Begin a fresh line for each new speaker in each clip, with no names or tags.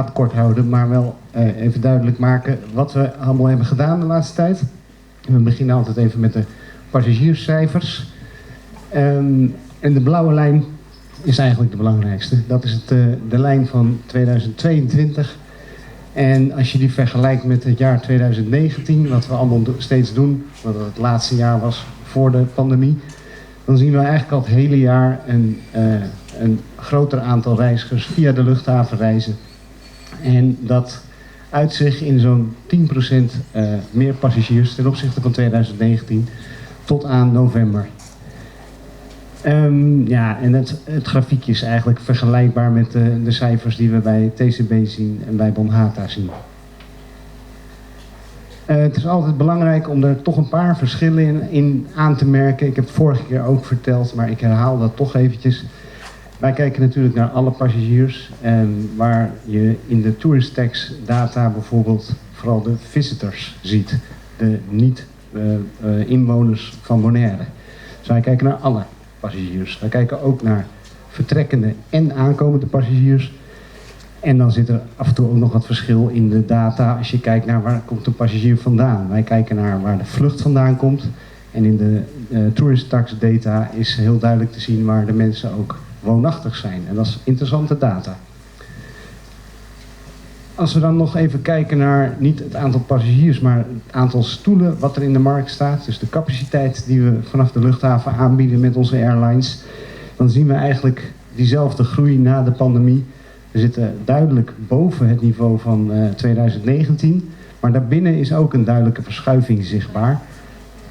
Het kort houden, maar wel even duidelijk maken wat we allemaal hebben gedaan de laatste tijd. We beginnen altijd even met de passagierscijfers. En de blauwe lijn is eigenlijk de belangrijkste. Dat is de lijn van 2022. En als je die vergelijkt met het jaar 2019, wat we allemaal steeds doen, wat het laatste jaar was voor de pandemie, dan zien we eigenlijk al het hele jaar een groter aantal reizigers via de luchthaven reizen. En dat uit zich in zo'n 10% meer passagiers ten opzichte van 2019 tot aan november. En het grafiekje is eigenlijk vergelijkbaar met de cijfers die we bij TCB zien en bij Bonhata zien. Het is altijd belangrijk om er toch een paar verschillen in aan te merken. Ik heb het vorige keer ook verteld, maar ik herhaal dat toch eventjes. Wij kijken natuurlijk naar alle passagiers, waar je in de tourist tax data bijvoorbeeld vooral de visitors ziet, de niet-inwoners van Bonaire. Dus wij kijken naar alle passagiers. Wij kijken ook naar vertrekkende en aankomende passagiers. En dan zit er af en toe ook nog wat verschil in de data als je kijkt naar waar komt een passagier vandaan. Wij kijken naar waar de vlucht vandaan komt. En in de tourist tax data is heel duidelijk te zien waar de mensen ook woonachtig zijn. En dat is interessante data. Als we dan nog even kijken naar niet het aantal passagiers, maar het aantal stoelen wat er in de markt staat. Dus de capaciteit die we vanaf de luchthaven aanbieden met onze airlines. Dan zien we eigenlijk diezelfde groei na de pandemie. We zitten duidelijk boven het niveau van 2019. Maar daarbinnen is ook een duidelijke verschuiving zichtbaar.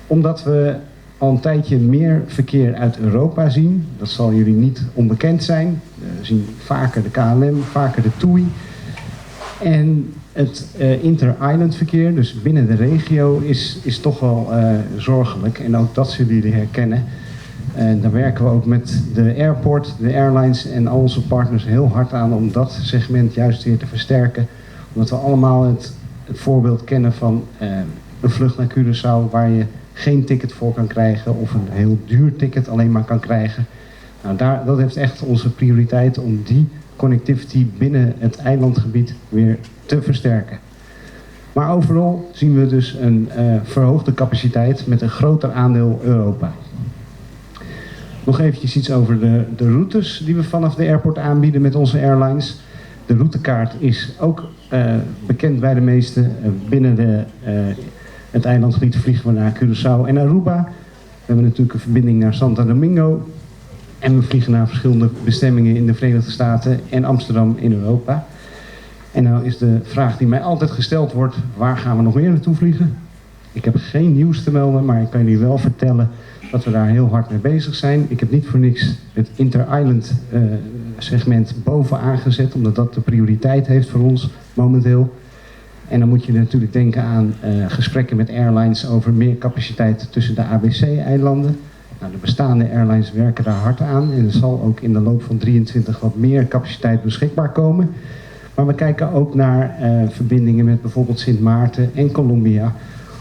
Omdat we al een tijdje meer verkeer uit Europa zien. Dat zal jullie niet onbekend zijn. We zien vaker de KLM, vaker de TUI. En het inter-island verkeer, dus binnen de regio, is toch wel zorgelijk. En ook dat zullen jullie herkennen. En daar werken we ook met de airport, de airlines en al onze partners heel hard aan om dat segment juist weer te versterken. Omdat we allemaal het voorbeeld kennen van een vlucht naar Curaçao waar je geen ticket voor kan krijgen of een heel duur ticket alleen maar kan krijgen. Nou, dat heeft echt onze prioriteit om die connectivity binnen het eilandgebied weer te versterken. Maar overal zien we dus een verhoogde capaciteit met een groter aandeel Europa. Nog eventjes iets over de routes die we vanaf de airport aanbieden met onze airlines. De routekaart is ook bekend bij de meesten. Binnen het eilandgebied vliegen we naar Curaçao en Aruba. We hebben natuurlijk een verbinding naar Santo Domingo. En we vliegen naar verschillende bestemmingen in de Verenigde Staten en Amsterdam in Europa. En nou is de vraag die mij altijd gesteld wordt, waar gaan we nog meer naartoe vliegen? Ik heb geen nieuws te melden, maar ik kan jullie wel vertellen dat we daar heel hard mee bezig zijn. Ik heb niet voor niks het inter-island segment bovenaan gezet, omdat dat de prioriteit heeft voor ons momenteel. En dan moet je natuurlijk denken aan gesprekken met airlines over meer capaciteit tussen de ABC-eilanden. Nou, de bestaande airlines werken daar hard aan en er zal ook in de loop van 2023 wat meer capaciteit beschikbaar komen. Maar we kijken ook naar verbindingen met bijvoorbeeld Sint Maarten en Colombia.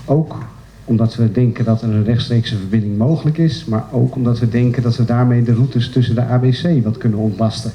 Ook omdat we denken dat er een rechtstreekse verbinding mogelijk is, maar ook omdat we denken dat we daarmee de routes tussen de ABC wat kunnen ontlasten.